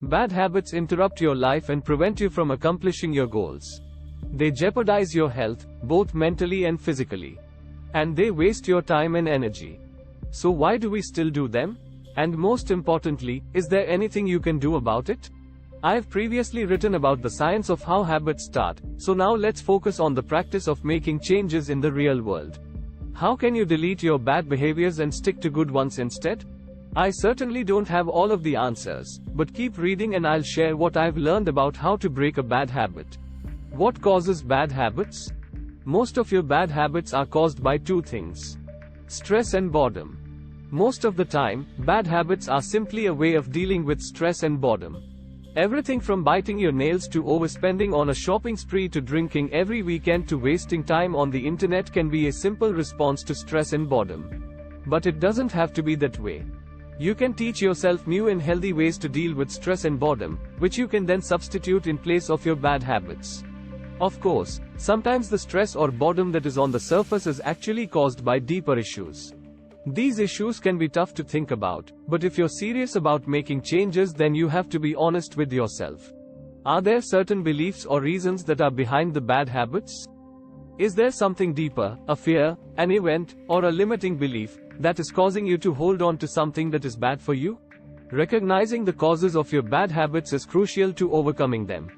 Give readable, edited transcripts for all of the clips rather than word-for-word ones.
Bad habits interrupt your life and prevent you from accomplishing your goals. They jeopardize your health, both mentally and physically. And they waste your time and energy. So why do we still do them? And most importantly, is there anything you can do about it? I have previously written about the science of how habits start, so now let's focus on the practice of making changes in the real world. How can you delete your bad behaviors and stick to good ones instead? I certainly don't have all of the answers, but keep reading and I'll share what I've learned about how to break a bad habit. What causes bad habits? Most of your bad habits are caused by two things: stress and boredom. Most of the time, bad habits are simply a way of dealing with stress and boredom. Everything from biting your nails to overspending on a shopping spree to drinking every weekend to wasting time on the internet can be a simple response to stress and boredom. But it doesn't have to be that way. You can teach yourself new and healthy ways to deal with stress and boredom, which you can then substitute in place of your bad habits. Of course, sometimes the stress or boredom that is on the surface is actually caused by deeper issues. These issues can be tough to think about, but if you're serious about making changes, then you have to be honest with yourself. Are there certain beliefs or reasons that are behind the bad habits? Is there something deeper, a fear, an event, or a limiting belief, that is causing you to hold on to something that is bad for you? Recognizing the causes of your bad habits is crucial to overcoming them.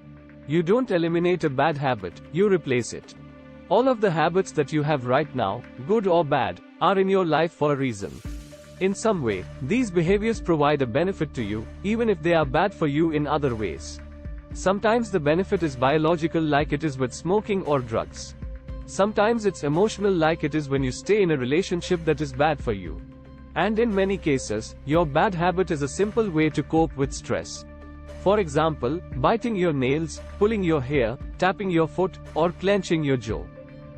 You don't eliminate a bad habit, you replace it. All of the habits that you have right now, good or bad, are in your life for a reason. In some way, these behaviors provide a benefit to you, even if they are bad for you in other ways. Sometimes the benefit is biological, like it is with smoking or drugs. Sometimes it's emotional, like it is when you stay in a relationship that is bad for you. And in many cases, your bad habit is a simple way to cope with stress. For example, biting your nails, pulling your hair, tapping your foot, or clenching your jaw.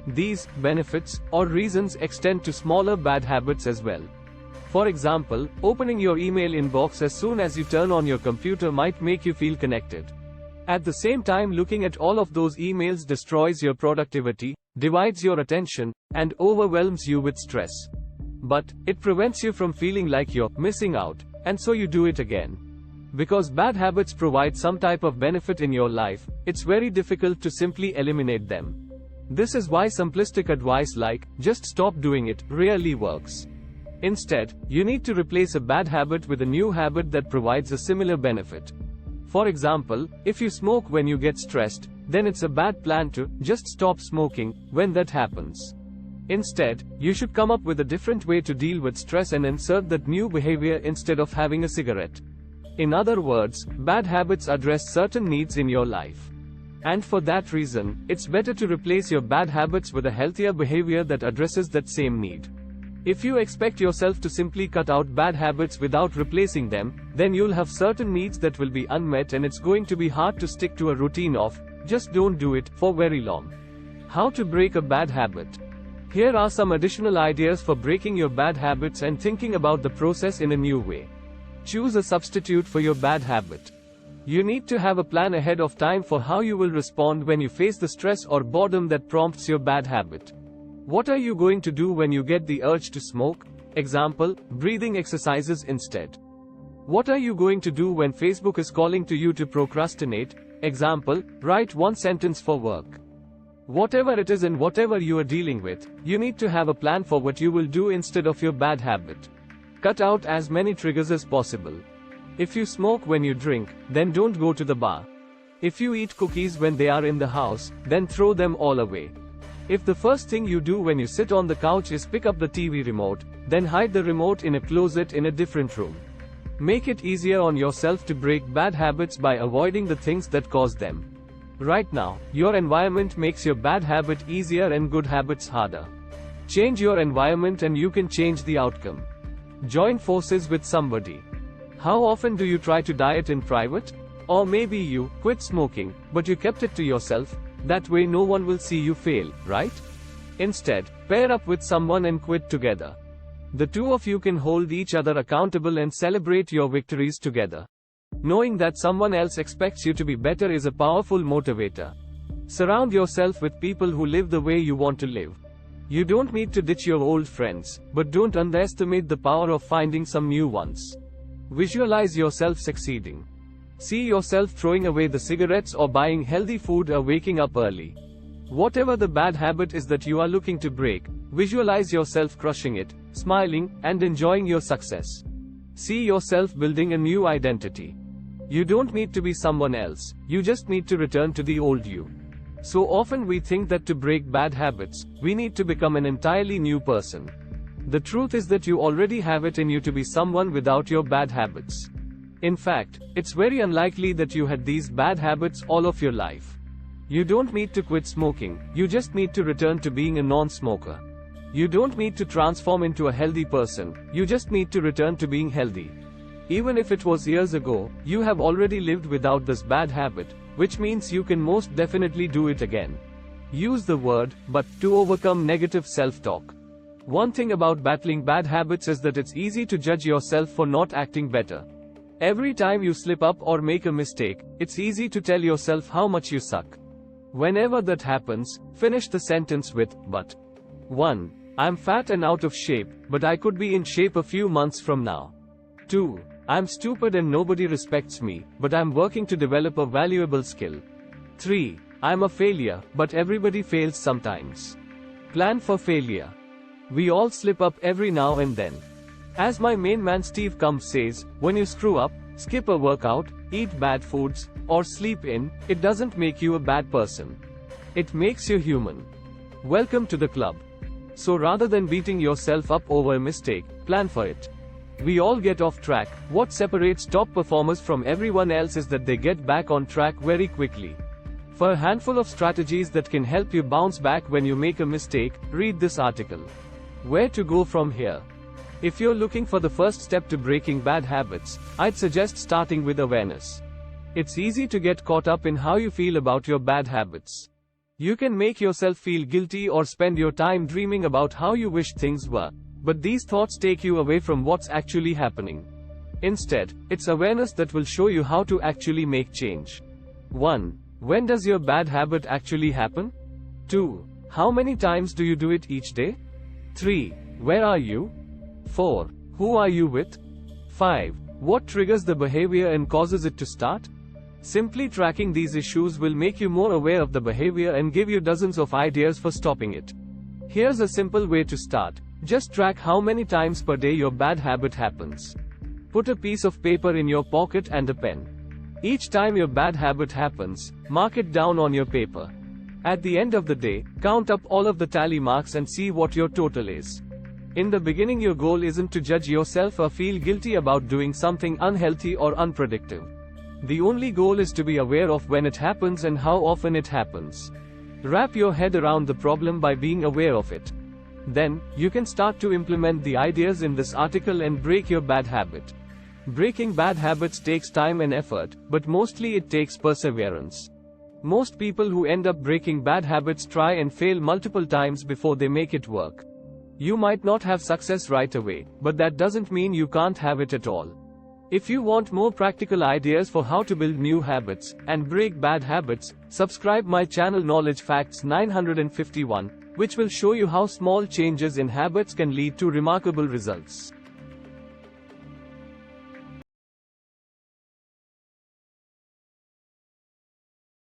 These benefits or reasons extend to smaller bad habits as well. For example, opening your email inbox as soon as you turn on your computer might make you feel connected. At the same time, looking at all of those emails destroys your productivity, divides your attention, and overwhelms you with stress. But it prevents you from feeling like you're missing out, and so you do it again. Because bad habits provide some type of benefit in your life, it's very difficult to simply eliminate them. This is why simplistic advice like, just stop doing it, rarely works. Instead, you need to replace a bad habit with a new habit that provides a similar benefit. For example, if you smoke when you get stressed, then it's a bad plan to just stop smoking when that happens. Instead, you should come up with a different way to deal with stress and insert that new behavior instead of having a cigarette. In other words, bad habits address certain needs in your life. And for that reason, it's better to replace your bad habits with a healthier behavior that addresses that same need. If you expect yourself to simply cut out bad habits without replacing them, then you'll have certain needs that will be unmet, and it's going to be hard to stick to a routine of, just don't do it, for very long. How to break a bad habit? Here are some additional ideas for breaking your bad habits and thinking about the process in a new way. Choose a substitute for your bad habit. You need to have a plan ahead of time for how you will respond when you face the stress or boredom that prompts your bad habit. What are you going to do when you get the urge to smoke? Example, breathing exercises instead. What are you going to do when Facebook is calling to you to procrastinate? Example, write one sentence for work. Whatever it is and whatever you are dealing with, you need to have a plan for what you will do instead of your bad habit. Cut out as many triggers as possible. If you smoke when you drink, then don't go to the bar. If you eat cookies when they are in the house, then throw them all away. If the first thing you do when you sit on the couch is pick up the TV remote, then hide the remote in a closet in a different room. Make it easier on yourself to break bad habits by avoiding the things that cause them. Right now, your environment makes your bad habit easier and good habits harder. Change your environment and you can change the outcome. Join forces with somebody. How often do you try to diet in private? Or maybe you quit smoking, but you kept it to yourself. That way no one will see you fail, right? Instead, pair up with someone and quit together. The two of you can hold each other accountable and celebrate your victories together. Knowing that someone else expects you to be better is a powerful motivator. Surround yourself with people who live the way you want to live. You don't need to ditch your old friends, but don't underestimate the power of finding some new ones. Visualize yourself succeeding. See yourself throwing away the cigarettes or buying healthy food or waking up early. Whatever the bad habit is that you are looking to break, visualize yourself crushing it, smiling, and enjoying your success. See yourself building a new identity. You don't need to be someone else, you just need to return to the old you. So often we think that to break bad habits, we need to become an entirely new person. The truth is that you already have it in you to be someone without your bad habits. In fact, it's very unlikely that you had these bad habits all of your life. You don't need to quit smoking, you just need to return to being a non-smoker. You don't need to transform into a healthy person, you just need to return to being healthy. Even if it was years ago, you have already lived without this bad habit, which means you can most definitely do it again. Use the word, but, to overcome negative self-talk. One thing about battling bad habits is that it's easy to judge yourself for not acting better. Every time you slip up or make a mistake, it's easy to tell yourself how much you suck. Whenever that happens, finish the sentence with, but. 1. I'm fat and out of shape, but I could be in shape a few months from now. 2. I'm stupid and nobody respects me, but I'm working to develop a valuable skill. 3. I'm a failure, but everybody fails sometimes. Plan for failure. We all slip up every now and then. As my main man Steve Combs says, when you screw up, skip a workout, eat bad foods, or sleep in, it doesn't make you a bad person. It makes you human. Welcome to the club. So rather than beating yourself up over a mistake, plan for it. We all get off track. What separates top performers from everyone else is that they get back on track very quickly. For a handful of strategies that can help you bounce back when you make a mistake, read this article. Where to go from here? If you're looking for the first step to breaking bad habits, I'd suggest starting with awareness. It's easy to get caught up in how you feel about your bad habits. You can make yourself feel guilty or spend your time dreaming about how you wish things were. But these thoughts take you away from what's actually happening. Instead, it's awareness that will show you how to actually make change. 1. When does your bad habit actually happen? 2. How many times do you do it each day? 3. Where are you? 4. Who are you with? 5. What triggers the behavior and causes it to start? Simply tracking these issues will make you more aware of the behavior and give you dozens of ideas for stopping it. Here's a simple way to start. Just track how many times per day your bad habit happens. Put a piece of paper in your pocket and a pen. Each time your bad habit happens, mark it down on your paper. At the end of the day, count up all of the tally marks and see what your total is. In the beginning, your goal isn't to judge yourself or feel guilty about doing something unhealthy or unproductive. The only goal is to be aware of when it happens and how often it happens. Wrap your head around the problem by being aware of it. Then, you can start to implement the ideas in this article and break your bad habit. Breaking bad habits takes time and effort, but mostly it takes perseverance. Most people who end up breaking bad habits try and fail multiple times before they make it work. You might not have success right away, but that doesn't mean you can't have it at all. If you want more practical ideas for how to build new habits and break bad habits, subscribe my channel Knowledge Facts 951, which will show you how small changes in habits can lead to remarkable results.